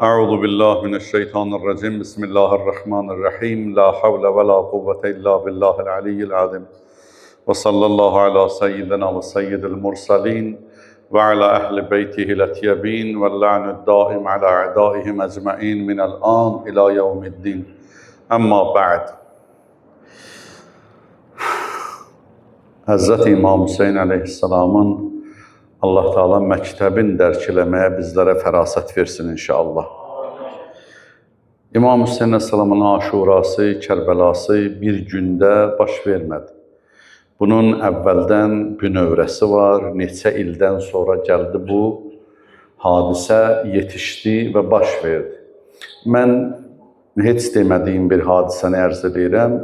أعوذ بالله من الشيطان الرجيم بسم الله الرحمن الرحيم لا حول ولا قوة إلا بالله العلي العظيم وصلى الله على سيدنا وسيد المرسلين وعلى أهل بيته الأطيبين واللعن الدائم على أعدائهم أجمعين من الآن إلى يوم الدين أما بعد. Həzrəti İmam Hüseyin əleyhissalamın Allah Teala məktəbin dərk eləməyə bizlərə fərasət versin inşallah. İmam Hüseyin əleyhissalamın aşurası, Kərbəlası bir gündə baş vermədi. Bunun əvvəldən bünövrəsi var, neçə ildən sonra gəldi bu hadisə yetişdi və baş verdi. Mən heç demədiyim bir hadisəni ərz edirəm.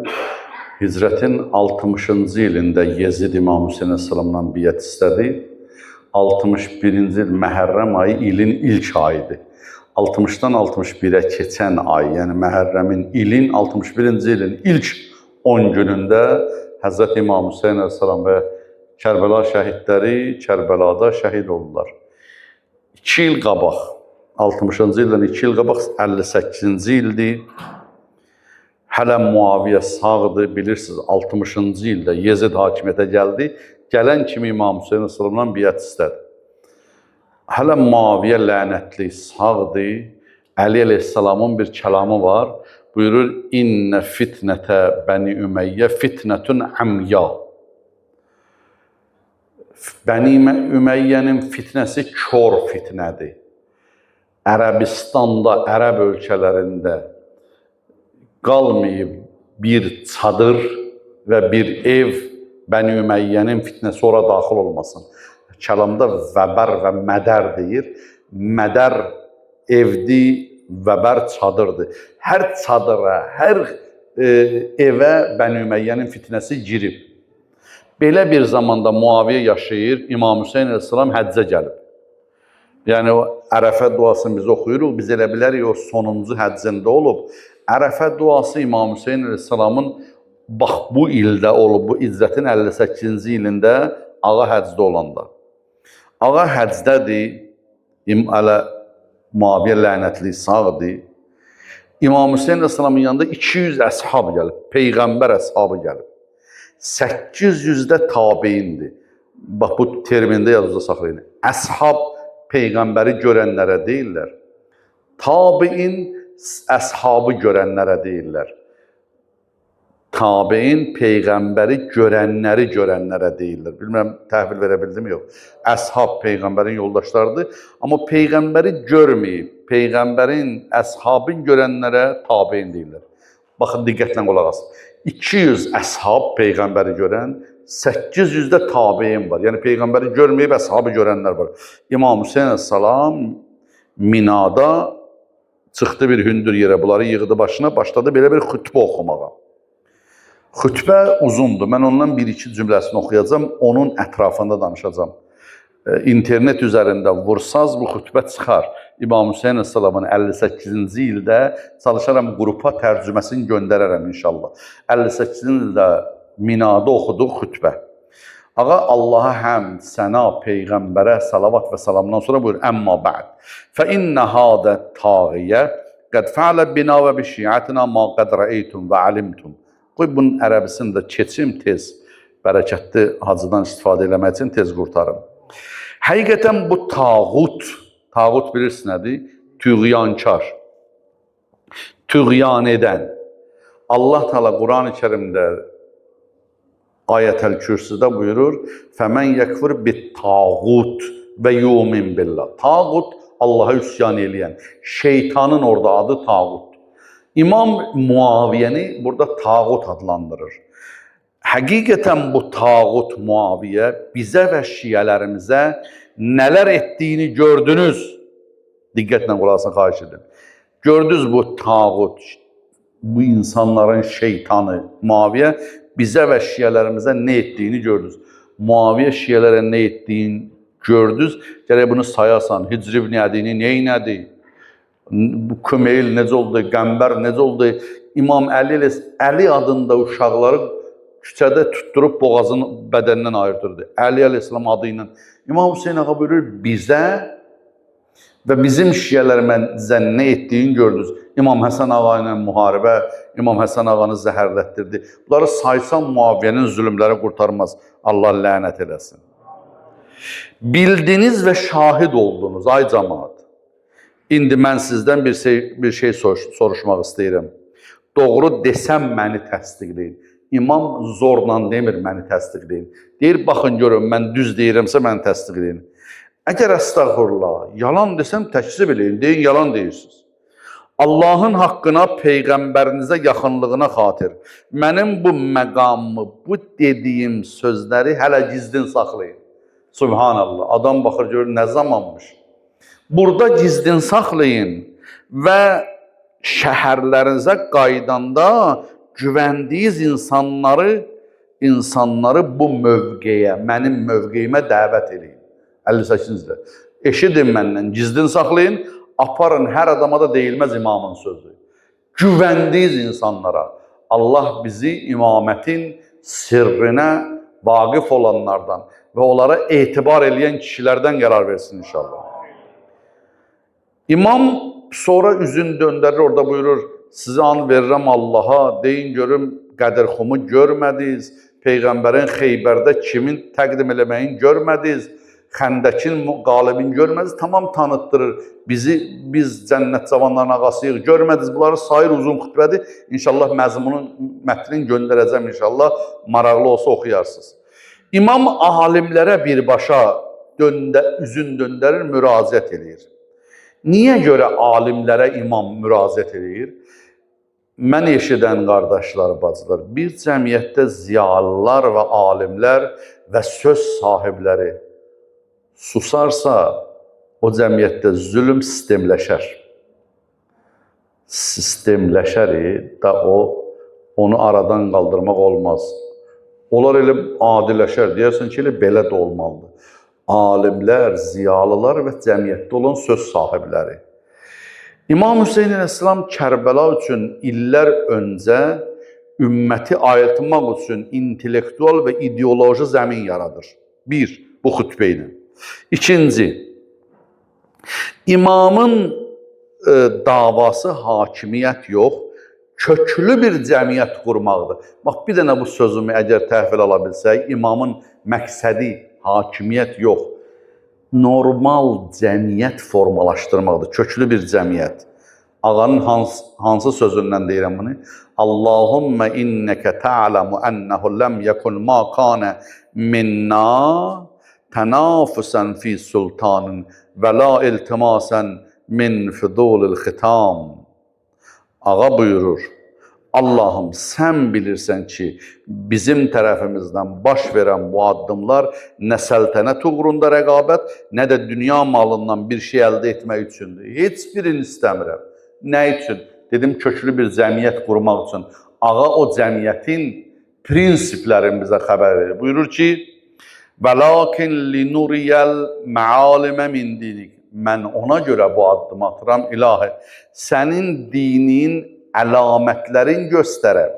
Hicrətin 60-cı ilində Yezid İmam Hüseyin əleyhissalamdan biət istədi. 61-ci il Məhərrəm ayı ilin ilk ayıdır. 60-dan 61-ə keçən ay, yəni Məhərrəmin ilin 61-ci ilin ilk 10 günündə Həzrət İmam Hüseyin əleyhissalam və Kərbəla şəhidləri Kərbəlada şəhid oldular. 2 il qabaq, 60-cı ildən 2 il qabaq 58-ci ildir. Hələ Muaviyə sağdır, bilirsiniz 60-cı ildə Yezid hakimiyyətə gəldi. Gələn kimi İmam Hüseyin əleyhissalamdan biət istədi. Hələ Muaviyə lənətli sağdır. Əli əleyhissalamın bir kəlamı var. Buyurur, İnnə fitnətə Bəni Ümeyyə fitnətun əmya. Bəni Ümeyyənin fitnəsi kör fitnədir. Ərəbistanda, Ərəb ölkələrində qalmayıb bir çadır və bir ev Bəni Ümeyyənin fitnəsi ora daxil olmasın. Kəlamda vəbər və mədər deyir. Mədər evdir, vəbər çadırdır. Hər çadıra, hər evə Bəni Ümeyyənin fitnəsi girib. Belə bir zamanda Muaviyə yaşayır, İmam Hüseyin əleyhissalam həccə gəlib. Yəni o Ərəfə duasını biz oxuyuruq, biz elə bilərik o sonuncu həccində olub. Ərəfə duası İmam Hüseyin əleyhissalamın bax bu ildə olub, bu İzzətin 58-ci ilində ağa həccdə olanda. Ağa həccdədir, hələ Muaviyə lənətli sağdır. İmam Hüseyin əleyhissalamın yanında 200 əshab gəlib, Peyğəmbər əshabı gəlib. 800 də tabeindir. Bax bu termində yazıda saxlayın. Əshab Peyğəmbəri görənlərə deyirlər. Tabein əshabı görənlərə deyirlər. Tabein Peyğəmbəri görənlərə deyirlər. Bilmirəm, təhvil verə bildim yox. Əshab Peyğəmbərin yoldaşlarıdır. Amma Peyğəmbəri görməyib, Peyğəmbərin əshabın görənlərə tabein deyirlər. Baxın, diqqətlə qulaq asın. 200 əshab Peyğəmbəri görən, 800 də tabein var. Yəni Peyğəmbəri görməyib, əshabı görənlər var. İmam Hüseyin əleyhissalam Minada çıxdı bir hündür yerə, bunları yığdı başına, başladı belə bir xütbə oxumağa. Xütbə uzundur. Mən ondan bir-iki cümləsini oxuyacağam, onun ətrafında danışacağım. İnternet üzərində vursaz bu xütbə çıxar. İmam Hüseyin əleyhissalamın 58-ci ildə çalışaram qrupa tərcüməsini göndərərəm inşallah. 58-ci ildə Minada oxuduq xütbə. Ağa Allaha həmd, səna, Peyğəmbərə salavat və salamdan sonra buyur, əmma bə'd. Fə innə hadə tağiyyə qəd fəalə bina və bişiyyətinə ma qəd rəytum və alimtum. Qoy bunun ərəbisini də keçim tez, bərəkətli hacıdan istifadə eləmək üçün tez qurtarım. Həqiqətən bu tağut bilirsiniz nədir? Tüğyankar, tüğyan edən. Allah Teala Quran-ı Kerimdə Ayətəl Kürsüdə buyurur, Fəmən yəkfir bit-tağut və yumin billah. Tağut, Allaha üsyan eləyən. Şeytanın orada adı tağut. İmam Muaviyəni burada tağut adlandırır. Həqiqətən bu tağut Muaviyə bizə və şiyələrimizə nələr etdiyini gördünüz. Diqqətlə qulaq asın, xahiş edin. Gördünüz bu tağut, bu insanların şeytanı Muaviyə bizə və şiyələrimizə nə etdiyini gördünüz. Muaviyə şiyələrə nə etdiyini gördünüz. Gərək bunu sayasan. Hicri ibn Ədini neynədi? Bu Kümeyl necə oldu? Qəmbər necə oldu? İmam Əli adında uşaqları küçədə tutdurup boğazını bədəndən ayırtırdı. Əli əleyhissalam adı ilə. İmam Hüseyin ağa buyurur, bizə Və bizim şiyələr mənizə nə etdiyini gördünüz. İmam Həsən ağa ilə müharibə, İmam Həsən ağanı zəhərlətdirdi. Bunları saysan Muaviyyənin zülmləri qurtarmaz. Allah lənət eləsin. Bildiniz və şahid oldunuz, ay cəmaat. İndi mən sizdən bir şey soruşmaq istəyirəm. Doğru desəm məni təsdiqləyin. İmam zorla demir məni təsdiqləyin. Deyir, baxın görün, mən düz deyirəmsə məni təsdiqləyin. Əgər əstəğfurullah, yalan desəm təkzib eləyin, deyin, yalan deyirsiniz. Allahın haqqına, Peyğəmbərinizə yaxınlığına xatir, mənim bu məqamımı, bu dediyim sözləri hələ gizlin saxlayın. Subhanallah, adam baxır, görür, nə zamanmış. Burada gizlin saxlayın və şəhərlərinizə qaydanda güvəndiyiniz insanları bu mövqeyə, mənim mövqeyimə dəvət edin. 58-də. Eşidin məndən, gizlin saxlayın, aparın, hər adama da deyilməz imamın sözü. Güvəndiyiniz insanlara, Allah bizi imamətin sirrinə vaqif olanlardan və onlara etibar eləyən kişilərdən qərar versin inşallah. İmam sonra üzün döndərir, orada buyurur, sizə an verirəm Allaha, deyin görüm, qədərxumu görmədiniz, Peyğəmbərin Xeybərdə kimin təqdim eləməyin görmədiniz, Xəndəkin qalibin görmədiniz, tamam tanıtdırır. Biz cənnət cavanların ağasıyıq, görmədiniz. Bunları sayır uzun xütbədir. İnşallah məzmunun, mətnin göndərəcəm inşallah. Maraqlı olsa oxuyarsınız. İmam alimlərə birbaşa üzün döndərir, müraciət edir. Niyə görə alimlərə imam müraciət edir? Mən eşidən qardaşlar, bacılar, bir cəmiyyətdə ziyalılar və alimlər və söz sahibləri susarsa, o cəmiyyətdə zülm sistemləşər. Sistemləşər da onu aradan qaldırmaq olmaz. Onlar elə adiləşər, deyərsən ki, elə belə də olmalıdır. Alimlər, ziyalılar və cəmiyyətdə olan söz sahibləri. İmam Hüseyin əleyhissalam Kərbəla üçün illər öncə ümməti ayıltmaq üçün intellektual və ideoloji zəmin yaradır. Bir, bu xütbə ilə. İkinci, imamın davası hakimiyyət yox, köklü bir cəmiyyət qurmaqdır. Bax, bir dənə bu sözümü əgər təhvil ala bilsək, imamın məqsədi hakimiyyət yox, normal cəmiyyət formalaşdırmaqdır, köklü bir cəmiyyət. Ağanın hansı sözündən deyirəm bunu? Allahümmə innəkə ta'lamu ənəhu ləm yəkun ma kanə minna tənafüsən fi sultanın və la iltimasən min fidulil xitam. Ağa buyurur, Allahım sən bilirsən ki, bizim tərəfimizdən baş verən bu addımlar nə səltənət uğrunda rəqabət, nə də dünya malından bir şey əldə etmək üçündür. Heç birini istəmirəm. Nə üçün? Dedim, köklü bir cəmiyyət qurmaq üçün. Ağa o cəmiyyətin prinsiplərini bizə xəbər verir. Buyurur ki, وَلَاكِنْ لِنُرِيَ الْمَعَالِمَ مِنْ دِينِكِ Mən ona görə bu addımı atıram, ilahi. Sənin dinin əlamətlərin göstərəm.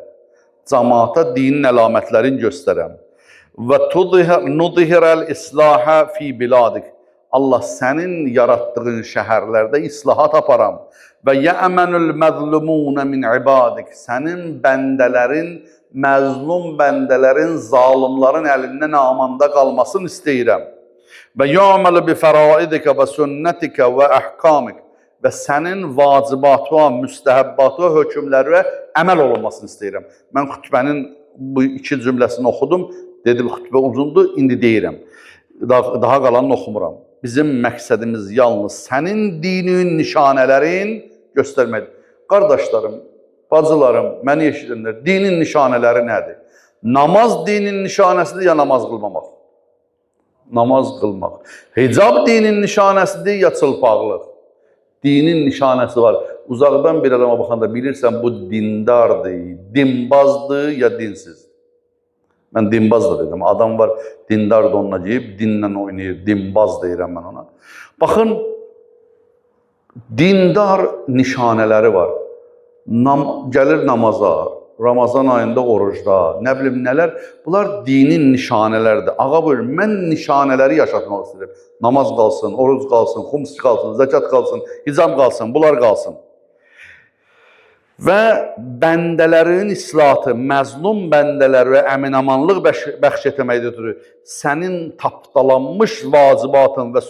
Cəmaata dinin əlamətlərin göstərəm. وَنُظْهِرَ الْإِصْلَاحَ فِي بِلَادِكِ Allah sənin yaratdığın şəhərlərdə islahat aparam. Və yə'mənul məzlumun min ibadik sənin bəndələrin, məzlum bəndələrin, zalimlərin əlindən amanda qalmasını istəyirəm. Və ya'malu bi faraidika və sünnətika və əhkamik və sənin vacibatına, müstəhəbbatına, hökmlərə əməl olunmasını istəyirəm. Mən xütbənin bu iki cümləsini oxudum. Dedim, xütbə uzundur, indi deyirəm. Daha qalanını oxumuram. Bizim məqsədimiz yalnız sənin dinin nişanələrin göstərməkdir. Qardaşlarım, bacılarım, məni eşidənlər, dinin nişanələri nədir? Namaz dinin nişanəsidir ya namaz qılmamaq? Namaz qılmaq. Hicab dinin nişanəsidir ya çılpaqlıq? Dinin nişanəsi var. Uzaqdan bir adama baxanda bilirsən bu dindardır, dinbazdır ya dinsiz. Mən dinbaz da dedim. Adam var, dindar da onunla deyib, dinlə oynayır, dinbaz deyirəm mən ona. Baxın, dindar nişanələri var. Gəlir namaza, Ramazan ayında orucda, nə bilim nələr, bunlar dinin nişanələrdir. Ağa buyur, mən nişanələri yaşatmaq istəyirəm. Namaz qalsın, oruc qalsın, xums qalsın, zəkat qalsın, hicab qalsın, bunlar qalsın. Və bəndələrin islahatı, məzlum bəndələr və əminamanlıq bəxş etməkdə ötürü sənin tapdalanmış vacibatın və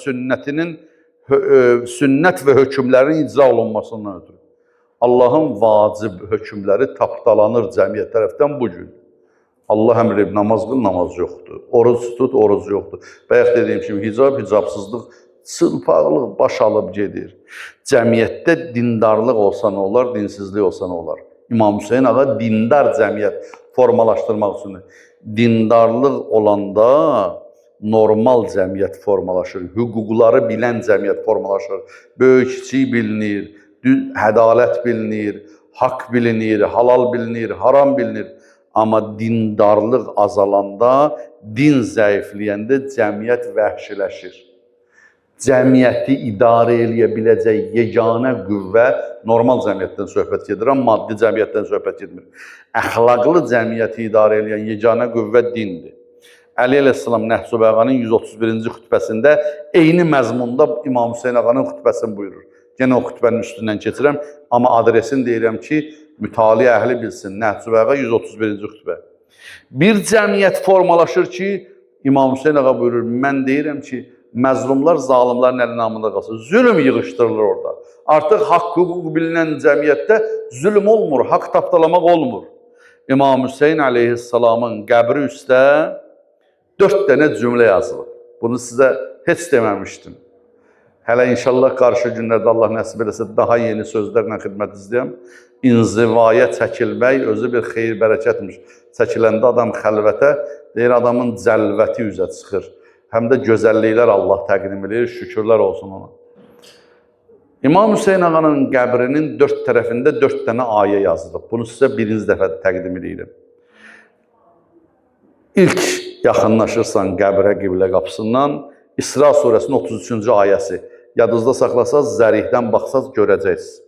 sünnət və hökmlərin icra olunmasından ötürü. Allahın vacib hökmləri tapdalanır cəmiyyət tərəfdən bugün. Allah əmr edib namaz qıl, namaz yoxdur. Oruc tut, oruc yoxdur. Bayaq dediyim kimi hicab, hicabsızlıq, çılpaqlıq baş alıb gedir. Cəmiyyətdə dindarlıq olsa nə olar, dinsizlik olsa nə olar? İmam Hüseyin ağa dindar cəmiyyət formalaşdırmaq üçün. Dindarlıq olanda normal cəmiyyət formalaşır, hüquqları bilən cəmiyyət formalaşır. Böyük kiçik bilinir, ədalət bilinir, haqq bilinir, halal bilinir, haram bilinir. Amma dindarlıq azalanda, din zəifləyəndə cəmiyyət vəhşiləşir. Cəmiyyəti idarə eləyə biləcək yeganə qüvvə normal cəmiyyətdən söhbət gedir, amma maddi cəmiyyətdən söhbət getmir. Əxlaqlı cəmiyyəti idarə eləyən yeganə qüvvə dindir. Əli əleyhissalam Nəhsü Bəğanın 131-ci xütbəsində eyni məzmunda İmam Hüseyin ağanın xütbəsini buyurur. Yenə o xütbənin üstündən keçirəm, amma adresini deyirəm ki, mütaliə əhli bilsin. Nəhsü Bəğa 131-ci xütbə. Bir cəmiyyət formalaşır ki, İmam Hüseyin ağa buyurur, mən deyirəm ki, məzlumlar zalimlərin əlinamında qalsın. Zülm yığışdırılır orada. Artıq haqq hüquq bilinən cəmiyyətdə zülm olmur, haqq tapdalamaq olmur. İmam Hüseyin əleyhissalamın qəbri üstə 4 dənə cümlə yazılıb. Bunu sizə heç deməmişdim. Hələ inşallah qarşı günlərdə Allah nəsib eləsə daha yeni sözlərlə xidmət izləyəm. İnzivaya çəkilmək özü bir xeyir bərəkətmiş. Çəkiləndə adam xəlvətə, deyir adamın cəlvəti üzə çıxır. Həm də gözəlliklər Allah təqdim edir, şükürlər olsun ona. İmam Hüseyin ağanın qəbrinin 4 tərəfində 4 dənə ayə yazılıb. Bunu sizə birinci dəfə təqdim edirəm. İlk yaxınlaşırsan qəbrə qiblə qapısından, İsra surəsinin 33-cü ayəsi. Yadınızda saxlasaz, zərihdən baxsaz görəcəksiniz.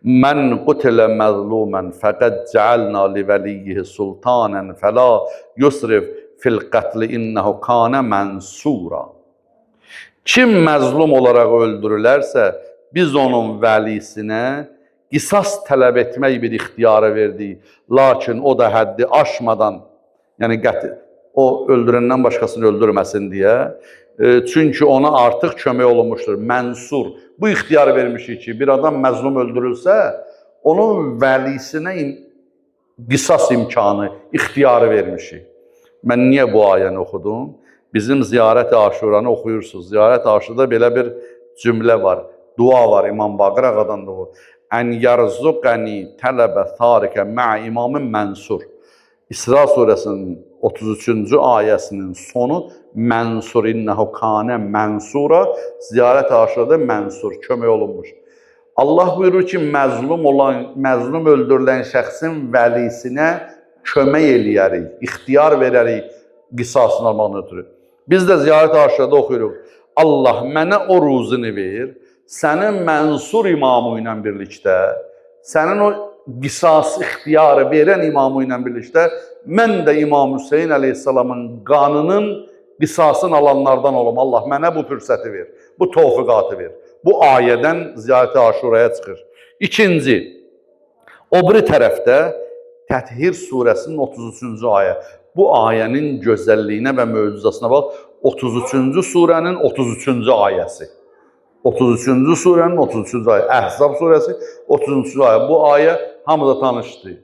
Mən qutilə məzlumən fəqəd cəalna li vəliyyihi sultanən fəla yusrif fil qətli innəhu kanə mənsura. Kim məzlum olaraq öldürülərsə, biz onun vəlisinə qisas tələb etmək bir ixtiyarı verdik. Lakin o da həddi aşmadan, yəni o öldürəndən başqasını öldürməsin deyə, çünki ona artıq kömək olunmuşdur, mənsur. Bu ixtiyarı vermişik ki, bir adam məzlum öldürülsə, onun vəlisinə qisas imkanı, ixtiyarı vermişik. Mən niyə bu ayəni oxudum? Bizim Ziyarət-i Aşuranı oxuyursunuz. Ziyarət-i Aşurada belə bir cümlə var, dua var İmam Baqir ağadan da o. Ən yarzuqəni tələbə tarikə mə imamın mənsur. İsra surəsinin 33-cü ayəsinin sonu mənsur innəhu kanə mənsura, Ziyarət-i Aşurada mənsur, kömək olunmuş. Allah buyurur ki, məzlum öldürülən şəxsin vəlisinə kömək eləyərik, ixtiyar verərik qisasını almaqdan ötürü. Biz də Ziyarət-i Aşurada oxuyuruq. Allah mənə o ruzunu ver, sənin mənsur imamı ilə birlikdə, sənin o qisas ixtiyarı verən imamı ilə birlikdə, mən də İmam Hüseyin əleyhissalamın qanının qisasını alanlardan olum. Allah mənə bu fürsəti ver, bu tövfiqatı ver. Bu ayədən Ziyarət-i Aşuraya çıxır. İkinci, o biri tərəfdə Təthir surəsinin 33-cü ayə. Bu ayənin gözəlliyinə və möcüzəsinə bax, 33-cü surənin 33-cü ayəsi. 33-cü surənin 33-cü ayə. Əhzab surəsi 33-cü ayə. Bu ayə hamıda tanışdır.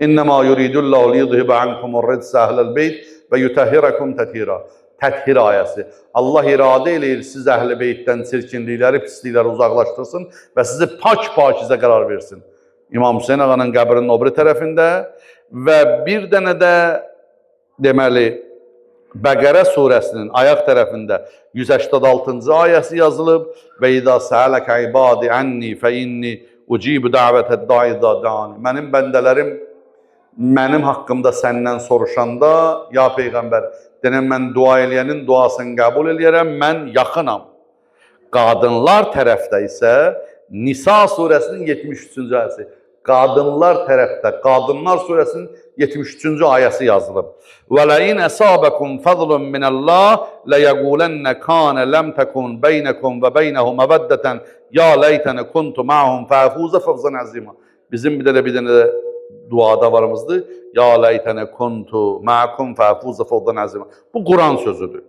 İnnəmā yuridullahu liyudhibə ankumur ridsə əhləl beyt və yutəhhirəkum təthira. Təthir ayəsi. Allah iradə eləyir siz əhl-i beytdən çirkinlikləri, pislikləri uzaqlaşdırsın və sizi pak-pakizə qərar versin. İmam Hüseyin ağanın qəbrinin o biri tərəfində və bir dənə də deməli Bəqərə surəsinin ayaq tərəfində 186-cı ayəsi yazılıb və İzə səələkə ibadi ənni fə inni ucibu dəvətə daizə dani. Mənim bəndələrim mənim haqqımda səndən soruşanda, ya Peyğəmbər, denəm mən dua eləyənin duasını qəbul eləyərəm, mən yaxınam. Qadınlar tərəfdə isə Nisa surəsinin 73-cü ayəsi. qadınlar tərəfdə Qadınlar surəsinin 73-cü ayəsi yazılıb. Və lain asabakum fadlun minallah la yaqulunna kana lam takun baynakum və baynahum mawaddatan ya laytana kuntu ma'hum fa'fuza fawzan azima. Bizim bir dənə duada varımızdır. Ya laytana kuntu ma'akum fa'fuza fawzan azima. Bu Quran sözüdür.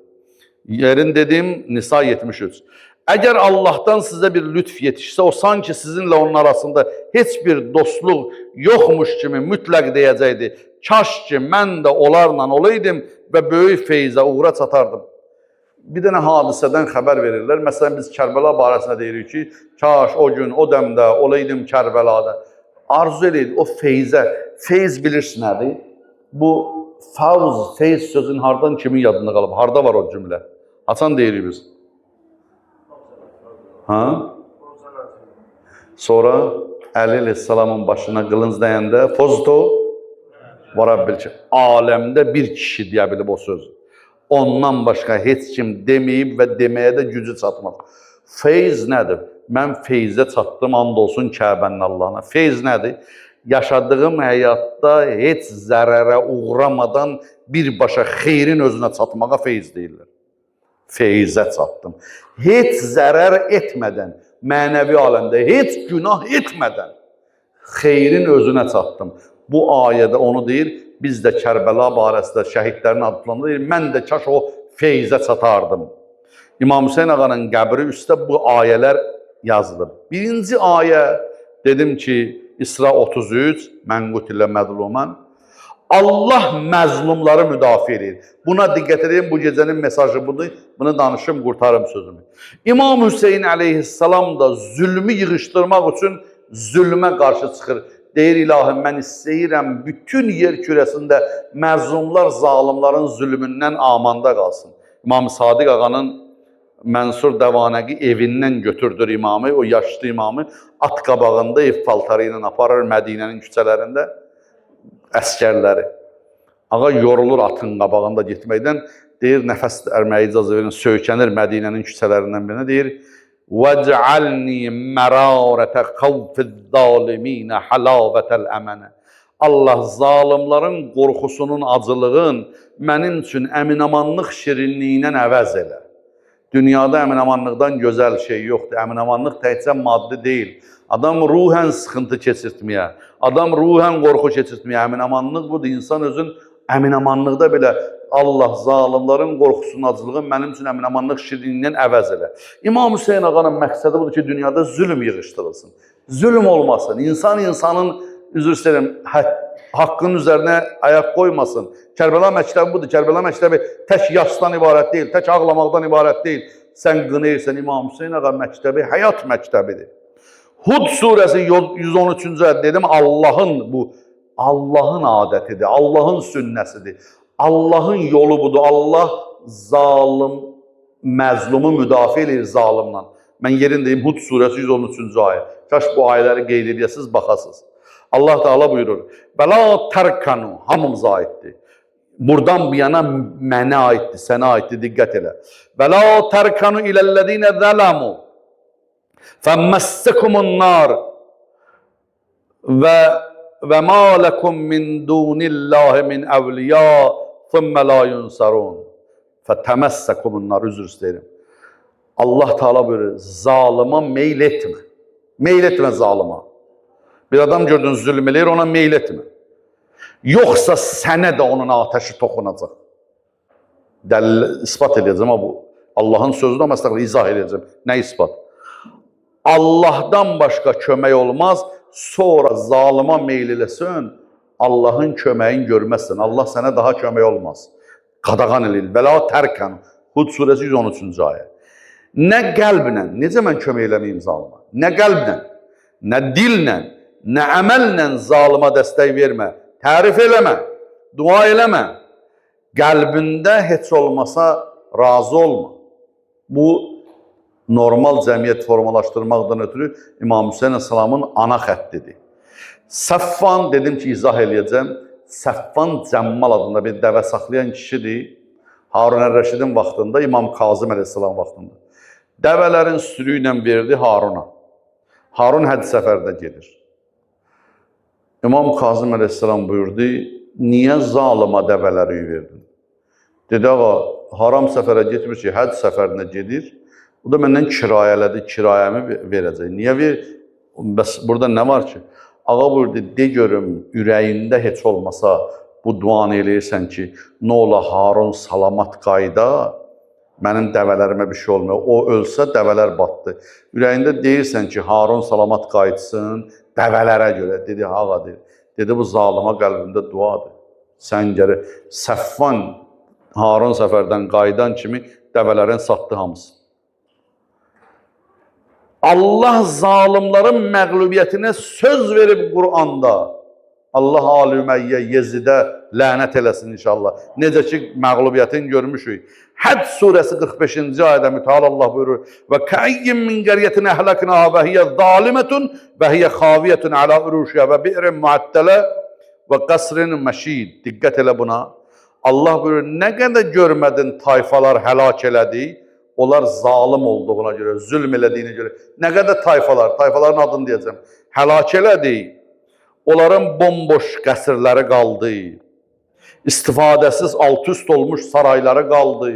Yerin dedim Nisa 73. Əgər Allahdan sizə bir lütf yetişsə, o sanki sizinlə onun arasında heç bir dostluq yoxmuş kimi mütləq deyəcəkdi. Kaş ki, mən də onlarla olaydım və böyük feyzə uğra çatardım. Bir dənə hadisədən xəbər verirlər. Məsələn, biz Kərbəla barəsində deyirik ki, kaş o gün, o dəmdə olaydım Kərbəlada. Arzu edin o feyzə. Feyz bilirsiniz nədir? Bu favz, feyz sözün hardan kimin yadında qalıb? Harda var o cümlə? Haçan deyirik biz? Ha? Sonra Əli əleyhissalamın başına qılınc dəyəndə Fozto varabbil ki, aləmdə bir kişi deyə bilib o sözü. Ondan başqa heç kim deməyib və deməyə də gücü çatmaz. Feyz nədir? Mən feyzə çatdım, and olsun Kəbənin Allahına. Feyz nədir? Yaşadığım həyatda heç zərərə uğramadan birbaşa xeyrin özünə çatmağa feyz deyirlər. Feyzə çatdım. Heç zərər etmədən, mənəvi aləmdə, heç günah etmədən xeyrin özünə çatdım. Bu ayədə onu deyir, biz də Kərbəla barəsində şəhidlərin adlarını deyir, mən də kaş o feyzə çatardım. İmam Hüseyin ağanın qəbri üstə bu ayələr yazılıb. Birinci ayə, dedim ki, İsra 33, mən qutilə məzluman, Allah məzlumları müdafiə edir. Buna diqqət edin, bu gecənin mesajı budur. Bunu danışım, qurtarım sözümü. İmam Hüseyin əleyhissalam da zülmü yığışdırmaq üçün zülmə qarşı çıxır. Deyir, ilahim, mən istəyirəm bütün yer kürəsində məzlumlar, zalimların zülmündən amanda qalsın. İmam Sadiq ağanın Mənsur Dəvanəqi evindən götürdür imamı, o yaşlı imamı at qabağında ev paltarı ilə aparır Mədinənin küçələrində. Əskərləri. Ağa yorulur atın qabağında getməkdən, deyir, nəfəs ərməyə icazə verin, söykənir Mədinənin küçələrindən birinə, deyir, وَجْعَلْنِي مَرَارَةَ خَوْفِ الظَّالِمِينَ حَلَاوَةَ الْأَمَنَ. Allah zalimların qorxusunun, acılığın mənim üçün əminamanlıq şirinliyindən əvəz elə. Dünyada əminamanlıqdan gözəl şey yoxdur. Əminamanlıq təkcə maddi deyil. Adam ruhən sıxıntı keçirtməyə, adam ruhən qorxu keçirtməyə, əminamanlıq budur. İnsan özün əminamanlıqda belə Allah zalimların qorxusunun, acılığın mənim üçün əminamanlıq şirinliyindən əvəz elə. İmam Hüseyin ağanın məqsədi budur ki, dünyada zülm yığışdırılsın. Zülm olmasın. İnsan insanın, üzr istəyirəm, haqqının üzərinə ayaq qoymasın. Kərbəla məktəbi budur. Kərbəla məktəbi tək yaşdan ibarət deyil, tək ağlamaqdan ibarət deyil. Sən qınayırsan, İmam Hüseyin ağa məktəbi həyat məktəbidir. Hud surəsi 113-cü ayədə dedim, Allahın adətidir, Allahın sünnəsidir. Allahın yolu budur. Allah zalim, məzlumu müdafiə edir zalimdən. Mən yerindeyim, Hud surəsi 113-cü ayə. Kaş bu ayələri qeyd edəsiniz, baxasınız. Allah Teala buyurur, Bəla tərkanu, hamımıza aiddir. Buradan bir yana mənə aiddir, sənə aiddir, diqqət elə. Bəla tərkanu iləllədinə zələmu. فَمَسَّكُمُ النَّارِ وَمَا لَكُمْ مِنْ دُونِ اللّٰهِ مِنْ اَوْلِيَاءَ ثُمَّ لَا يُنْسَرُونَ فَتَمَسَّكُمُ النَّارِ. Üzr istəyirəm. Allah Teala buyurur, zalıma meyl etmə. Meyl etmə zalıma. Bir adam gördün zülm eləyir, ona meyl etmə. Yoxsa sənə də onun ateşi toxunacaq. Dəlil, ispat edəcəm bu. Allahın sözüdür, amma izah edəcəm. Nə ispat? Allahdan başqa kömək olmaz, sonra zalıma meyl eləsən, Allahın köməyin görməzsən. Allah sənə daha kömək olmaz. Qadağan eləyir. Bəla tərkən. Hud surəsi 113-cü ayə. Nə qəlblə, necə mən kömək eləməyim zalıma? Nə qəlblə, nə dillə, nə əməllə zalıma dəstək vermə. Tərif eləmə, dua eləmə. Qəlbində heç olmasa razı olma. Bu, normal cəmiyyət formalaşdırmaqdan ötürü İmam Hüseyin Əsəlamın ana xəttidir. Səffan, dedim ki, izah eləyəcəm. Səffan Cəmmal adında bir dəvə saxlayan kişidir. Harun Ər-Rəşidin vaxtında, İmam Kazım əleyhissalam vaxtında. Dəvələrin sürü ilə verdi Haruna. Harun həcc səfərdə gedir. İmam Kazım əleyhissalam buyurdu, niyə zalıma dəvələri verdin? Dedi, ağa, haram səfərə getmir ki, həcc səfərinə gedir. Bu da məndən kirayələdi, kirayəmi verəcək. Niyə ver? Bəs burada nə var ki? Ağa buyurdu, de görüm, ürəyində heç olmasa bu duanı eləyirsən ki, nə ola Harun salamat qayda, mənim dəvələrimə bir şey olmuyor. O ölsə dəvələr batdı. Ürəyində deyirsən ki, Harun salamat qayıtsın, dəvələrə görə. Dedi, ağa, dedi, bu zalıma qəlbində duadır. Sən gəlir, Səffan Harun səfərdən qayıdan kimi dəvələrin satdı hamısı. Allah zalimlərin məğlubiyyətinə söz verib Quranda. Allah alüməyyə, Yezidə lənət eləsin inşallah. Necə ki, məğlubiyyətini görmüşük. Həd surəsi 45-ci ayədə mütəal Allah buyurur. Və kəyyim min qəriyyətin əhləknə və hiyə zalimətun və hiyə xaviyyətun ələ üruşyə və bi'rin müəttələ və qəsrin məşid. Diqqət elə buna. Allah buyurur, nə qədər görmədin tayfalar həlak elədi, onlar zalim olduğuna görə, zülm elədiyinə görə. Nə qədər tayfalar, tayfaların adını deyəcəm, həlak elədi, onların bomboş qəsrləri qaldı, istifadəsiz alt-üst olmuş sarayları qaldı.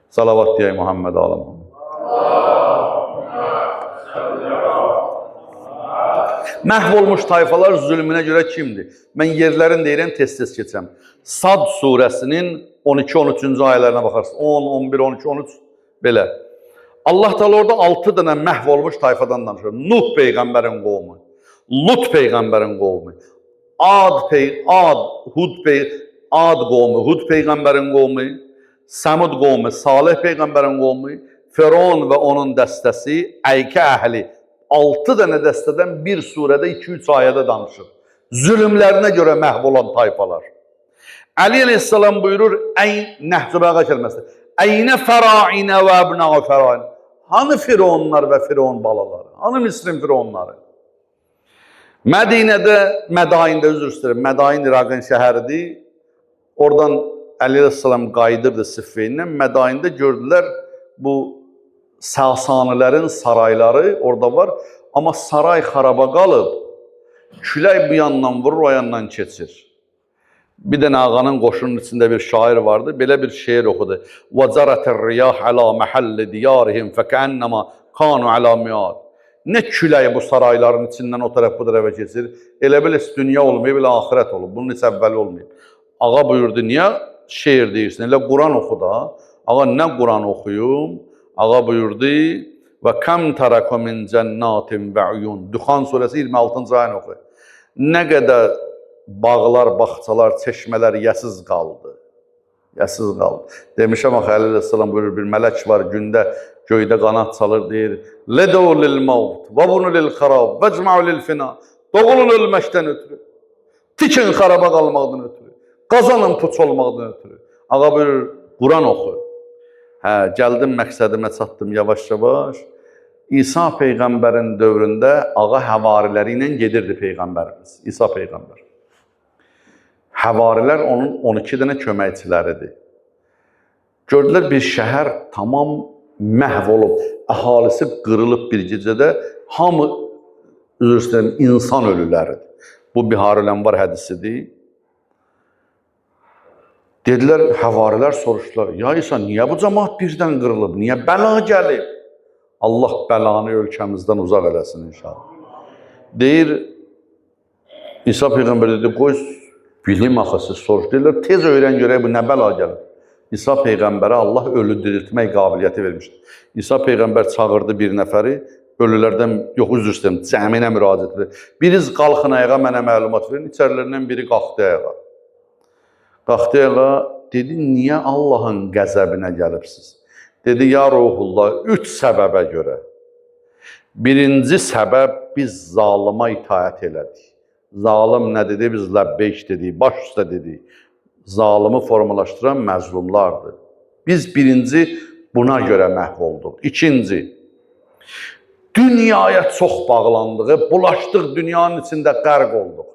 Salavat deyək Muhammed aləm. Məhv olmuş tayfalar zülmünə görə kimdir? Mən yerlərin deyirəm, tez-tez keçəm. Sad surəsinin 12-13-cü ayələrinə baxarsın. 10, 11, 12, 13, belə. Allah da orada 6 dənə məhv olmuş tayfadan danışır. Nuh peyğəmbərin qovmu, Lut peyğəmbərin qovmu, Ad qovmu, Hud peyğəmbərin qovmu, Samud qovmu, Salih peyğəmbərin qovmu, Firon və onun dəstəsi, Əykə əhli. 6 dənə dəstədən bir surədə 2-3 ayədə danışır. Zülümlərinə görə məhv olan tayfalar. Əli əleyhissalam buyurur, Nəhcəbəğa kəlməsi, Əynə fərainə və əbnəə fərain. Hanı Fironlar və Firon balaları? Hanı Misrin Fironları? Mədayində, üzr istəyirəm, Mədain İraqın şəhəridir. Oradan Əli əleyhissalam qayıdırdı Siffeyindən. Mədayində gördülər bu Sasanilərin sarayları orada var. Amma saray xaraba qalıb, külək bu yandan vurur, o yandan keçir. Bir dənə ağanın qoşunun içində bir şair vardı, belə bir şeir oxudu. وَزَرَتِ الرِّيَاحَ عَلَى مَحَلِّ دِيَارِهِمْ فَكَأَنَّمَا كَانُوا عَلَى مِيَادٍ. Nə külək bu sarayların içindən o tərəf bu tərəfə keçir. Elə bil dünya olmayıb, elə axirət olub. Bunun heç əvvəli olmayıb. Ağa buyurdu, niyə şeir deyirsin? Elə Quran oxu da. Ağa, nə Quran oxuyum? Ağa buyurdu, və kəm tərəkə min cənnatin və uyun. Duxan surəsi 26-cı ayını oxu. Nə qədər bağlar, bağçalar, çeşmələr yəsiz qaldı. Yəsiz qaldı. Demişəm, axı Əli əleyhissalam buyurur, bir mələk var, gündə göydə qanat çalır, deyir, Ledəu lil-mavt, və bunu lil-xarab, və cma'u lil-fina. Doğulun ölməkdən ötürü, tikin xaraba qalmaqdan ötürü, qazanın puç olmaqdan ötürü. Ağa buyurur, Quran oxu. Hə, gəldim məqsədimə çatdım yavaş-yavaş. İsa peyğəmbərin dövründə ağa həvariləri ilə gedirdi peyğəmbərimiz. İsa peyğəmbər. Həvarilər onun 12 dənə köməkçiləridir. Gördülər bir şəhər tamam məhv olub, əhalisi qırılıb bir gecədə, hamı üzr istəyirəm, insan ölüləridir. Bu Bihar-ül-Ənvar hədisidir. Dedilər, həvarilər soruşdular, ya İsa, niyə bu cəmaat birdən qırılıb, niyə bəla gəlib? Allah bəlanı ölkəmizdən uzaq eləsin inşallah. Deyir, İsa peyğəmbər dedi, qoy, bilim axı siz soruşdular, tez öyrən görək bu nə bəla gəlib. İsa peyğəmbərə Allah ölü diriltmək qabiliyyəti vermişdir. İsa peyğəmbər çağırdı bir nəfəri, ölülərdən, yox üzr istəyirəm, cəminə müraciət edir. Biriz qalxın ayağa, mənə məlumat verin, içərilərindən biri qalxdı ayağa. Qalxdı ayağa, dedi, niyə Allahın qəzəbinə gəlibsiz? Dedi, ya ruhullah, 3 səbəbə görə. Birinci səbəb, biz zalıma itaət elədik. Zalim nə dedi? Biz ləbbeyk dedik, baş üstə dedik. Zalimi formalaşdıran məzlumlardır. Biz birinci buna görə məhv olduq. İkinci, dünyaya çox bağlandıq, bulaşdıq, dünyanın içində qərq olduq.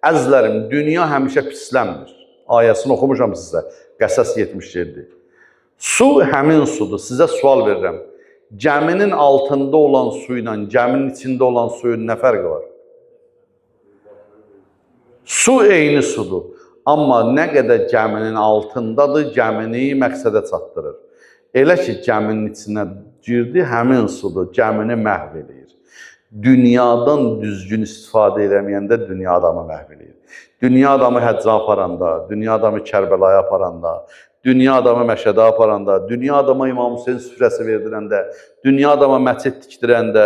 Əzlərim, dünya həmişə pislənmir. Ayəsini oxumuşam sizə, Qəsəs 77. Su həmin sudur, sizə sual verirəm. Gəminin altında olan su ilə gəminin içində olan suyun nə fərqi var? Su eyni sudur. Amma nə qədər gəminin altındadır, gəmini məqsədə çatdırır. Elə ki, gəminin içinə girdi, həmin sudur, gəmini məhv edir. Dünyadan düzgün istifadə edəməyəndə dünya adamı məhv edir. Dünya adamı həccə aparanda, dünya adamı Kərbəlaya aparanda, dünya adamı Məşədə aparanda, dünya adama İmam Hüseyin süfrəsi verdirəndə, dünya adama məscid tikdirəndə,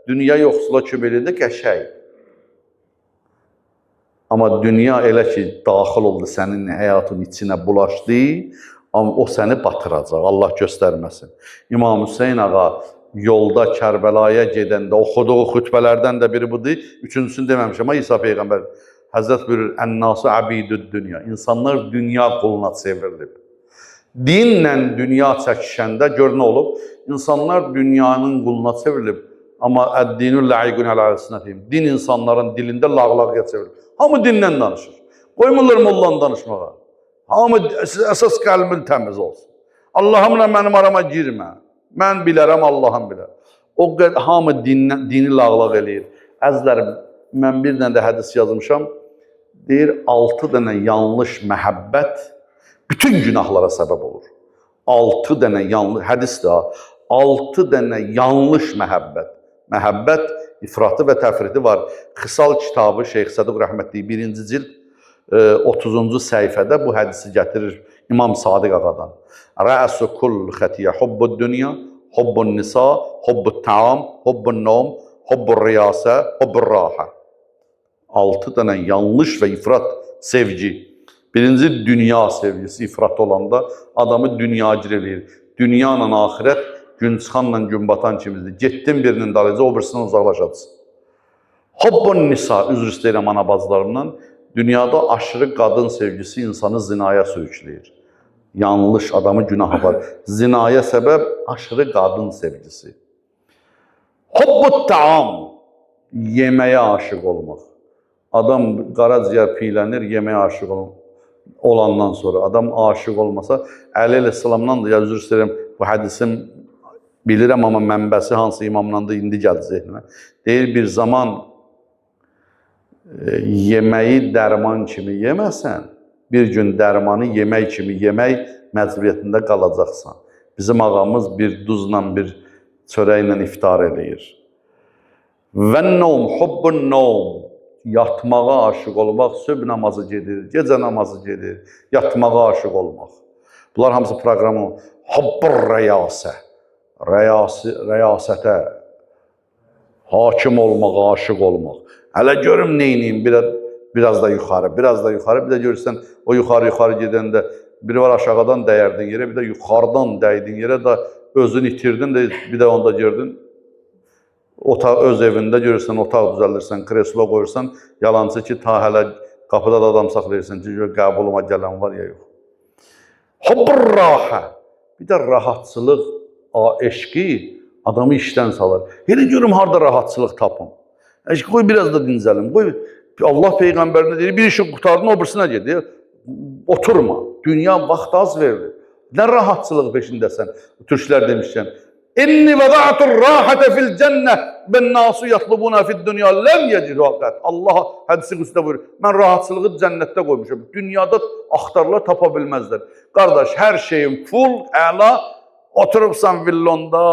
dünya yoxsula kömək edəndə qəşəng. Amma dünya elə ki, daxil oldu sənin həyatın içinə bulaşdı, amma o səni batıracaq, Allah göstərməsin. İmam Hüseyin ağa yolda Kərbəlaya gedəndə oxuduğu xütbələrdən də biri budur. Üçüncüsünü deməmişəm, amma İsa Peyğəmbər Həzrət buyurur, "Ən-nasu abidud dünya." İnsanlar dünya quluna çevrilib. Dinlə dünya çəkişəndə gör nə olub? İnsanlar dünyanın quluna çevrilib. Amma əd-dinu la'iqun əl-alsinatihim. Din insanların dilində lağlağıya çevrilib. Hamı dindən danışır. Qoymurlar mollanın danışmağa. Hamı əsas qəlbin təmiz olsun. Allahımla mənim arama girmə. Mən bilərəm, Allahım bilər. O hamı dini lağlaq eləyir. Əzizlərim, mən bir dənə də hədis yazmışam. Deyir, 6 dənə yanlış məhəbbət bütün günahlara səbəb olur. 6 dənə yanlış, hədisdir ha. 6 dənə yanlış məhəbbət. Məhəbbət ifratı və təfriti var. Xisal kitabı Şeyx Səduq rəhmətli 1-ci cild 30-cu səhifədə bu hədisi gətirir İmam Sadiq ağadan. Rə'su kull xətiyyə hubbud dünya, hubbun nisa, hubbud taam, hubbun nom, hubbur riyasə, hubbur raha. 6 dənə yanlış və ifrat sevgi. Birinci dünya sevgisi ifrat olanda adamı dünyacir eləyir. Dünya ilə axirət gün çıxanla gün batan kimidir. Getdin birinin dalıca, o birisindən uzaqlaşadsın. Hubbun nisa, üzr istəyirəm anabazlarımdan, dünyada aşırı qadın sevgisi insanı zinaya sürükləyir. Yanlış adamı günaha var. Zinaya səbəb aşırı qadın sevgisi. Hubbut taam, yeməyə aşıq olmaq. Adam qaraciyər piylənir, yeməyə aşıq olandan sonra. Adam aşıq olmasa, Əli əleyhissalamdan da, ya üzr istəyirəm, bu hədisim bilirəm, amma mənbəsi hansı imamdan da indi gəldi zehnimə. Deyir, bir zaman yeməyi dərman kimi yeməsən, bir gün dərmanı yemək kimi yemək məcburiyyətində qalacaqsan. Bizim ağamız bir duzla, bir çörəklə iftar edir. Və nom, hubbun nom, yatmağa aşıq olmaq, sübh namazı gedir, gecə namazı gedir, yatmağa aşıq olmaq. Bunlar hamısı proqramı. Hubbur rəyasə, rəyasətə, hakim olmağa aşıq olmaq. Hələ görüm neyniyim, biraz da yuxarı, biraz da yuxarı, bir də görürsən o yuxarı gedəndə biri var aşağıdan dəyərdin yerə, bir də yuxarıdan dəydin yerə də özünü itirdin də bir də onda gördün. Öz evində görürsən, otaq düzəldirsən, kreslo qoyursan, yalancı ki, ta hələ qapıda da adam saxlayırsan ki, qəbuluma gələn var ya yox. Hubbur rahə, bir də rahatçılıq, eşqi adamı işdən salır. Elə görüm, harada rahatçılıq tapım. Qoy biraz da dincəlim, qoy Allah Peyğəmbərinə deyir, bir işi qurtardın, o birisinə gedir. Oturma, dünya vaxt az verilir. Nə rahatçılıq peşindəsən, türklər demişkən. İnni vəda'tur rahətə fil cənnə ben nasu yatlubuna fid dünya ləm yecidu haqqət. Allah hədisi qüsdə buyurur. Mən rahatçılığı cənnətdə qoymuşum. Dünyada axtarlar tapa bilməzlər. Qardaş, hər şeyin full, əla, oturubsan villonda,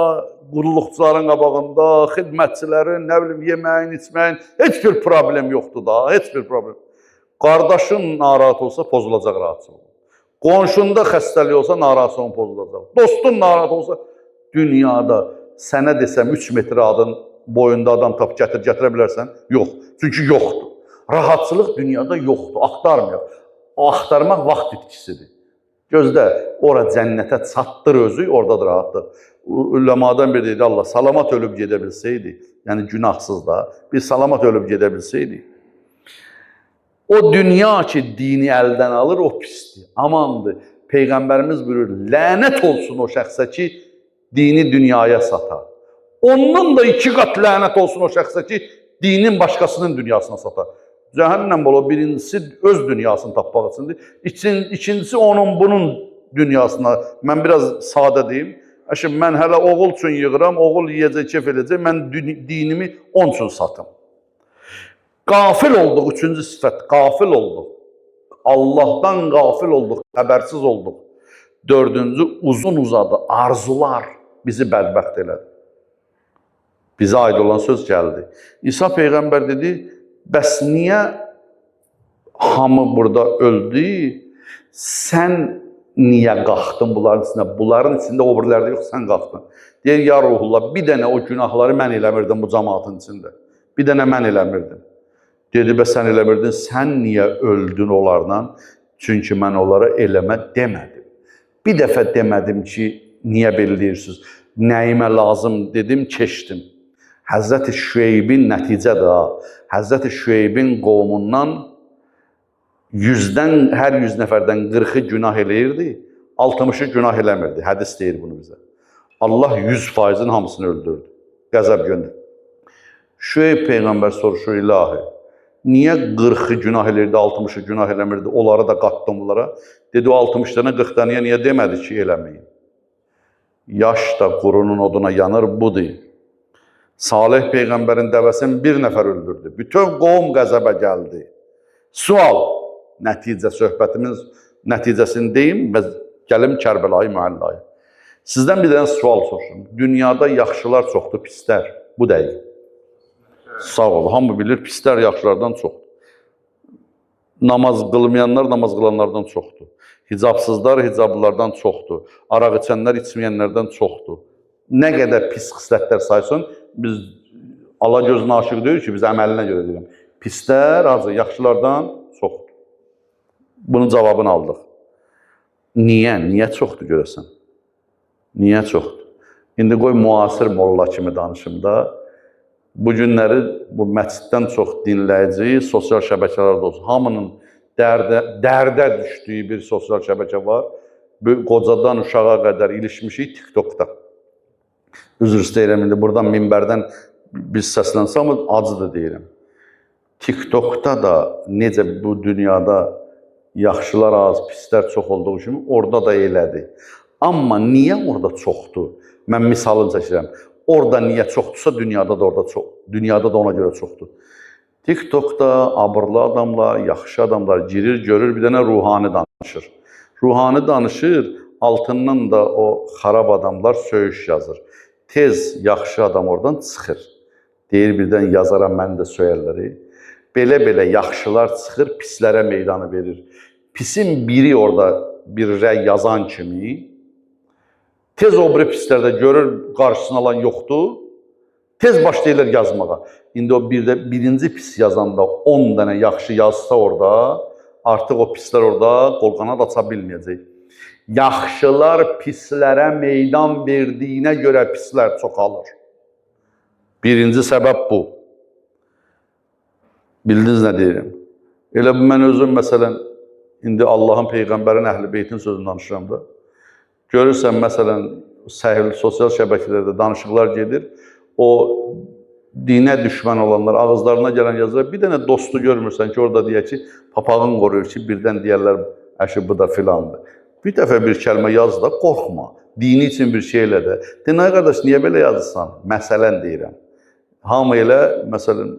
qulluqçuların qabağında, xidmətçilərin, nə bilim, yeməyin, içməyin, heç bir problem yoxdur da, heç bir problem. Qardaşın narahat olsa pozulacaq rahatçılıq. Qonşunda xəstəlik olsa narahat olsa pozulacaq. Dostun narahat olsa dünyada sənə desəm 3 metr adın boyunda adam tapıb gətirə bilərsən? Yox. Çünki yoxdur. Rahatçılıq dünyada yoxdur. Axtarmıyor. O axtarmaq vaxt itkisidir. Gözdə, ora cənnətə çatdır özü, oradadır rahatlıq. Üləmadan biri deyir, Allah salamat ölüb gedə bilsəydi, yəni günahsız da, bir salamat ölüb gedə bilsəydi, o dünya ki, dini əldən alır, o pisdir, amandır. Peyğəmbərimiz buyurur, lənət olsun o şəxsə ki, dini dünyaya satar. Ondan da 2 qat lənət olsun o şəxsə ki, dinin başqasının dünyasına satar. Cəhənnəm bol, birincisi öz dünyasını tapmaq üçündür. İkincisi onun bunun dünyasına. Mən biraz sadə deyim. Mən hələ oğul üçün yığıram, oğul yiyəcək, kef edəcək, mən dinimi onun üçün satım. Qafil olduq, üçüncü sifət, qafil olduq. Allahdan qafil olduq, xəbərsiz olduq. Dördüncü, uzun uzadı, arzular bizi bədbəxt elədi. Bizə aid olan söz gəldi. İsa Peyğəmbər dedi, bəs niyə hamı burada öldü? Sən niyə qalxdın bunların içində? Bunların içində o birilərdə yox, sən qalxdın. Deyir, ya Ruhullah, bir dənə o günahları mən eləmirdim bu cəmaatın içində. Bir dənə mən eləmirdim. Dedi, bəs sən eləmirdin, sən niyə öldün onlarla? Çünki mən onlara eləmə demədim. Bir dəfə demədim ki, niyə belə deyirsiniz? Nəyimə lazım dedim, keçdim. Həzrəti Şüeybin nəticədir ha. Həzrəti Şüeybin qovmundan hər 100 nəfərdən 40-ı günah eləyirdi, 60-ı günah eləmirdi. Hədis deyir bunu bizə. Allah 100%-in hamısını öldürdü. Qəzəb göndərir. Şüeyb Peyğəmbər soruşur, ilahi, niyə 40-ı günah eləyirdi, 60-ı günah eləmirdi, onları da qatdım bunlara? Dedi, o 60-dan 40-dan niyə demədi ki, eləməyin? Yaş da qurunun oduna yanır, budur. Salih Peyğəmbərin dəvəsini bir nəfər öldürdü. Bütün qovm qəzəbə gəldi. Sual, nəticə, söhbətimiz nəticəsini deyim və gəlim Kərbəlayı Müəllayı. Sizdən bir dənə sual soruşum. Dünyada yaxşılar çoxdur, pislər. Bu deyil. Sağ ol. Hamı bilir, pislər yaxşılardan çoxdur. Namaz qılmayanlar namaz qılanlardan çoxdur. Hicabsızlar hicablılardan çoxdur. Araq içənlər içməyənlərdən çoxdur. Nə qədər pis xislətlər saysın, biz Allah gözünə aşıq deyir ki, biz əməlinə görə deyirəm. Pislər azı, yaxşılardan çoxdur. Bunun cavabını aldıq. Niyə? Niyə çoxdur görəsən? Niyə çoxdur? İndi qoy müasir molla kimi danışım da. Bu günləri bu məsciddən çox dinləyici sosial şəbəkələrdə olsun. Hamının dərdə düşdüyü bir sosial şəbəkə var. Qocadan uşağa qədər ilişmişik TikTokda. Üzr istəyirəm, indi buradan minbərdən biz səslənsəm, acı da deyirəm. TikTokda da necə bu dünyada yaxşılar az, pislər çox olduğu kimi orada da elədi. Amma niyə orada çoxdur? Mən misalını çəkirəm. Orada niyə çoxdursa, dünyada da orada çox. Dünyada da ona görə çoxdur. TikTokda abırlı adamlar, yaxşı adamlar girir, görür, bir dənə ruhani danışır. Ruhani danışır, altından da o xarab adamlar söyüş yazır. Tez yaxşı adam oradan çıxır. Deyir, birdən yazaram mən də söyərləri. Belə-belə yaxşılar çıxır, pislərə meydanı verir. Pisin biri orada bir rəy yazan kimi, tez o biri pislərdə görür, qarşısını alan yoxdur, tez başlayırlar yazmağa. İndi o birinci pis yazanda 10 dənə yaxşı yazsa orada, artıq o pislər orada qolqanad aça bilməyəcək. Yaxşılar pislərə meydan verdiyinə görə pislər çoxalır. Birinci səbəb bu. Bildiniz nə deyirəm? Elə mən özüm, məsələn, indi Allahın, Peyğəmbərin, Əhl-i Beytin sözünü danışıram da. Görürsən, məsələn, sosial şəbəkələrdə danışıqlar gedir. O dinə düşmən olanlar, ağızlarına gələn yazılar, bir dənə dostu görmürsən ki, orada deyək ki, papağın qoruyur ki, birdən deyərlər, əşi, bu da filandır. Bir dəfə bir kəlmə yaz da, qorxma. Dini üçün bir şey elə də. Dinay qardaş, niyə belə yazırsan? Məsələn deyirəm. Hamı elə, məsələn,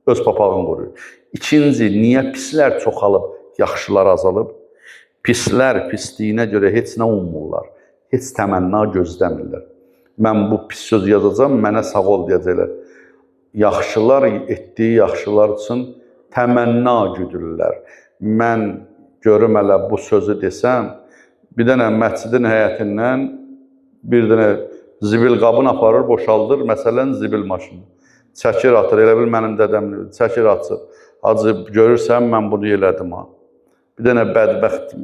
öz papağını qoruyur. İkinci, niyə pislər çoxalıb, yaxşılar azalıb? Pislər pisliyinə görə heç nə ummurlar, heç təmənna gözləmirlər. Mən bu pis söz yazacam, mənə sağ ol deyəcəklər. Yaxşılar etdiyi yaxşılar üçün təmənna güdürlər. Mən görüm hələ bu sözü desəm, bir dənə məscidin həyətindən bir dənə zibil qabını aparır, boşaldır, məsələn, zibil maşını. Çəkir atır, elə bil mənim dədəmdir, çəkir atır. Hacı, görürsən, mən bunu elədim ha. Bir dənə bədbəxt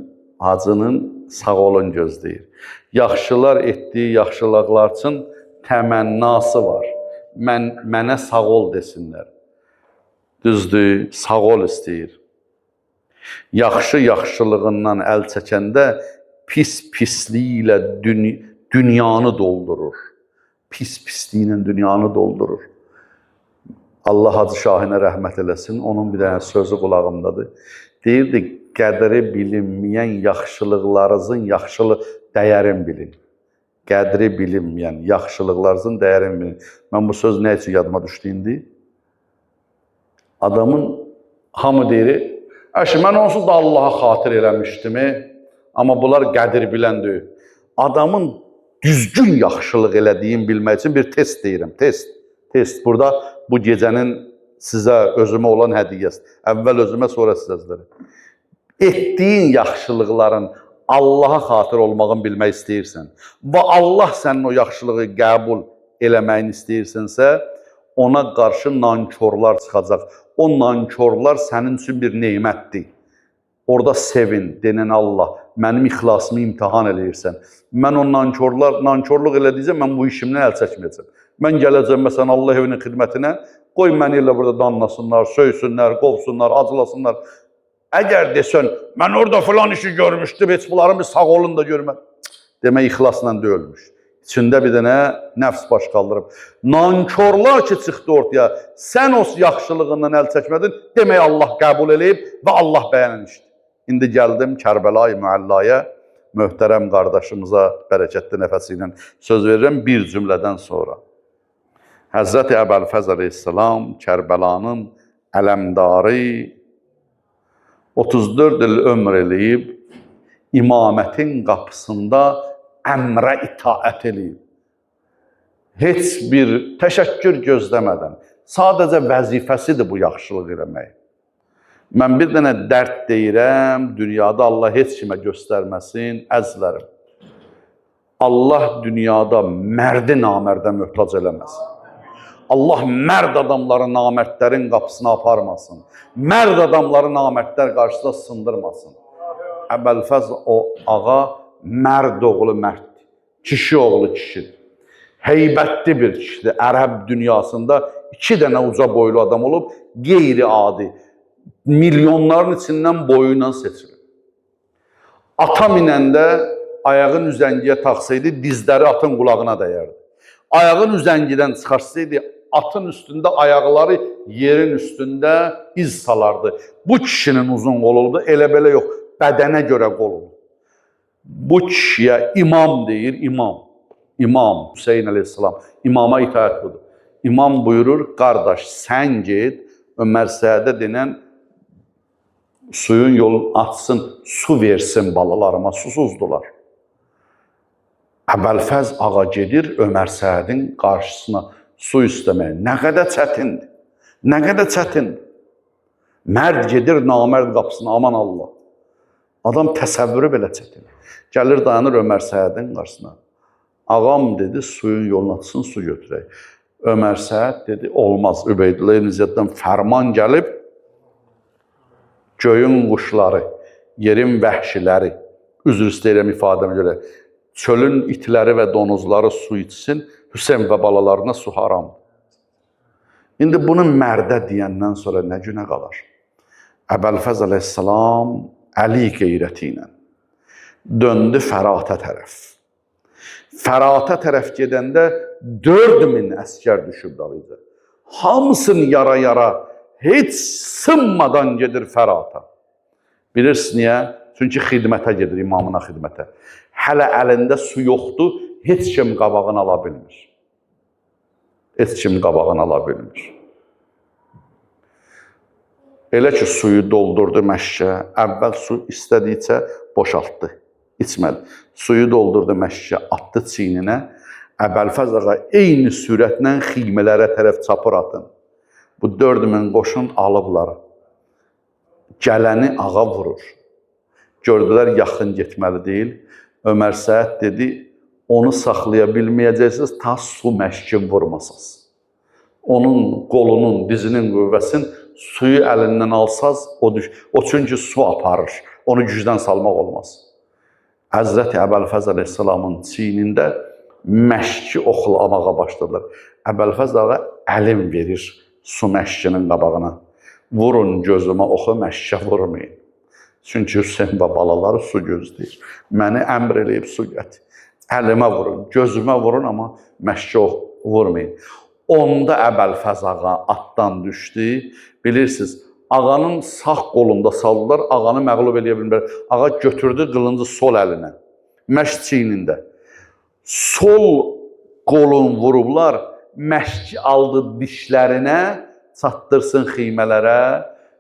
hacının sağ olun gözləyir. Yaxşılar etdiyi yaxşılıqlar üçün təmənnası var. Mənə sağ ol desinlər. Düzdür, sağ ol istəyir. Yaxşı yaxşılığından əl çəkəndə pis pisliyi ilə dünyanı doldurur. Pis pisliyi ilə dünyanı doldurur. Allah Hacı Şahinə rəhmət eləsin. Onun bir dənə sözü qulağımdadır. Deyirdi, qədri bilinməyən yaxşılıqlarınızın dəyərin bilin. Qədri bilinməyən yaxşılıqlarınızın dəyərin bilin. Mən bu söz nə üçün yadıma düşdü indi? Adamın hamı deyir, əşi, mən onsuz da Allaha xatir eləmişdim, amma bunlar qədir bilən deyil. Adamın düzgün yaxşılıq elədiyini bilmək üçün bir test deyirəm, test. Burada bu gecənin sizə, özümə olan hədiyyəsi. Əvvəl özümə, sonra sizlərə. Etdiyin yaxşılıqların Allaha xatir olmağını bilmək istəyirsən və Allah sənin o yaxşılığı qəbul eləməyini istəyirsənsə, ona qarşı nankorlar çıxacaq. O nankorlar sənin üçün bir neymətdir. Orada sevin, denən Allah, mənim ixlasımı imtihan eləyirsən. Mən o nankorluq elədiyəcəm, mən bu işimdən əl çəkməyəcəm. Mən gələcəm, məsələn, Allah evinin xidmətinə, qoy məni elə burada danlasınlar, söysünlər, qovsunlar, acılasınlar. Əgər desən, mən orada filan işi görmüşdüm, heç bunların bir sağ olun da görməm. Demək, ixlasla döyülmüş. İçində bir dənə nəfs baş qaldırıb. Nankorlar ki, çıxdı ortaya, sən o yaxşılığından əl çəkmədin, demək Allah qəbul eləyib və Allah bəyənən işdir. İndi gəldim Kərbəla-i Müəllaya, möhtərəm qardaşımıza bərəkətli nəfəsi ilə söz verirəm bir cümlədən sonra. Həzrəti Əbəlfəz əleyhissalam Kərbəlanın ələmdarı 34 il ömr eləyib, imamətin qapısında əmrə itaət eləyib. Heç bir təşəkkür gözləmədən, sadəcə vəzifəsidir bu yaxşılıq eləmək. Mən bir dənə dərd deyirəm, dünyada Allah heç kimə göstərməsin, əzlərim. Allah dünyada mərdi namərdə möhtac eləməsin. Allah mərd adamları namərdlərin qapısına aparmasın. Mərd adamları namərdlər qarşısında sındırmasın. Əbəlfəz o ağa mərd oğlu mərddir. Kişi oğlu kişidir. Heybətli bir kişidir. Ərəb dünyasında 2 dənə uca boylu adam olub, qeyri-adi. Milyonların içindən boyuyla seçilir. Ata minəndə ayağın üzəngiyə taxsaydı, dizləri atın qulağına dəyərdi. Ayağın üzəngidən çıxarsaydı, atın üstündə ayaqları yerin üstündə iz salardı. Bu kişinin uzun qolu oldu, elə belə yox, bədənə görə qol oldu. Bu kişiyə imam deyir, imam. İmam Hüseyin əleyhissalam, imama itaət budur. İmam buyurur, qardaş, sən get, Ömər Səədə denən suyun yolunu açsın, su versin balalarıma, susuzdular. Əbəlfəz ağa gedir Ömər Səədin qarşısına su istəməyə. Nə qədər çətindir, nə qədər çətindir. Mərd gedir namərd qapısına, aman Allah. Adam təsəvvürü belə çətindir. Gəlir, dayanır Ömər Səədin qarşısına. Ağam dedi, suyun yolunu açsın, su götürək. Ömər Səəd dedi, olmaz. Übeydullah ibn Ziyaddan fərman gəlib, göyün quşları, yerin vəhşiləri, üzr istəyirəm ifadəmə görə, çölün itləri və donuzları su içsin, Hüseyin və balalarına su haramdır. İndi bunu mərdə deyəndən sonra nə günə qalır? Əbəlfəz əleyhissalam əli qeyrəti ilə döndü Fərata tərəf. Fərata tərəf gedəndə 4000 əskər düşüb dalıca. Hamısını yara-yara, heç sınmadan gedir Fərata. Bilirsiniz niyə? Çünki xidmətə gedir, imamına xidmətə. Hələ əlində su yoxdur, heç kim qabağını ala bilmir. Heç kim qabağını ala bilmir. Elə ki, suyu doldurdu məşkə, əvvəl su istədikcə boşaltdı, içmədi. Suyu doldurdu məşkə, atdı çiyninə, Əbəlfəz ağa eyni sürətlə xiymələrə tərəf çapır atın. Bu 4000 qoşun alıblar. Gələni ağa vurur. Gördülər, yaxın getməli deyil. Ömər Səəd dedi, onu saxlaya bilməyəcəksiniz, ta su məşkin vurmasınız. Onun qolunun, dizinin qüvvəsini suyu əlindən alsaz, o çünki su aparır. Onu gücdən salmaq olmaz. Həzrəti Əbəlfəz əleyhissalamın çiynində məşki oxlamağa başladılar. Əbəlfəz ağa əlim verir su məşkinin qabağına. Vurun gözümə oxu, məşkə vurmayın. Çünki Hüseyin və balaları su gözləyir. Məni əmr eləyib su gətir. Əlimə vurun, gözümə vurun, amma məşkə vurmayın. Onda Əbəlfəz ağa atdan düşdü. Bilirsiniz, ağanın sağ qolunda saldılar, ağanı məğlub eləyə bilmirlər. Ağa götürdü qılıncı sol əlinə, məşk çiynində. Sol qolun vurublar, məşk aldı dişlərinə, çatdırsın xeymələrə,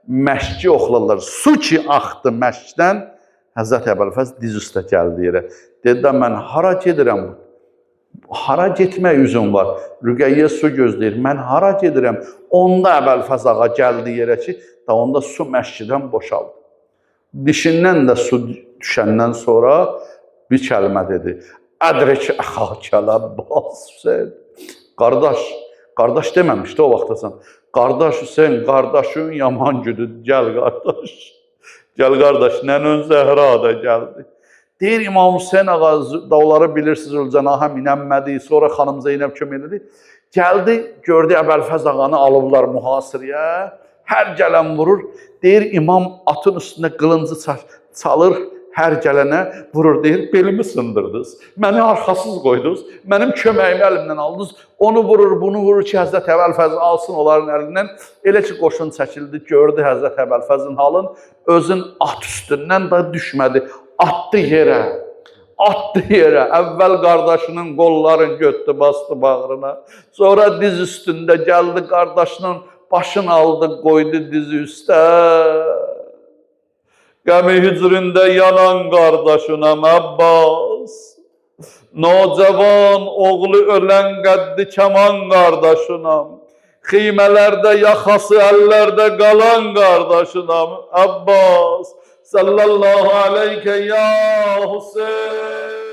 məşki oxlarlar. Su ki axdı məşkdən, Həzrət Əbülfəz diz üstə gəldi yerə. Dedi də mən hara gedirəm? Hara getmək üzüm var? Rüqəyyə su gözləyir. Mən hara gedirəm? Onda Əbülfəz ağa gəldi yerə ki, da onda su məşkidən boşaldı. Dişindən də su düşəndən sonra bir kəlmə dedi. Ədrik əxakəl Əbbas Hüseyn. Qardaş deməmişdi o vaxtasan. Qardaş Hüseyn, qardaşın yaman güdür. Gəl qardaş. Gəl qardaş, nənən Zəhra da gəldi. Deyir İmam Hüseyn ağa, dağları bilirsiniz, Ölcənaha minənmədi, sonra xanım Zeynəb kömək elədi. Gəldi, gördü Əbülfəz ağanı alıblar mühasirəyə, hər gələn vurur. Deyir İmam atın üstünə qılıncı çalır, hər gələnə vurur, deyir belimi sındırdınız, məni arxasız qoydunuz, mənim köməyimi əlimdən aldınız, onu vurur, bunu vurur ki, Həzrət Əbülfəz alsın onların əlindən. Elə ki, qoşun çəkildi, gördü Həzrət Əbülfəzin halın, özün at üstündən də düşmədi. Atdı yerə. Əvvəl qardaşının qollarını götdü, bastı bağrına. Sonra diz üstündə gəldi, qardaşının başını aldı, qoydu dizi üstə. Qəmi hücründə yanan qardaşınam Əbbas. Nocavan oğlu ölən qəddi kəman qardaşınam. Xeymələrdə yaxası əllərdə qalan qardaşınam Əbbas. Sallallahu aleyke ya Hüseyin.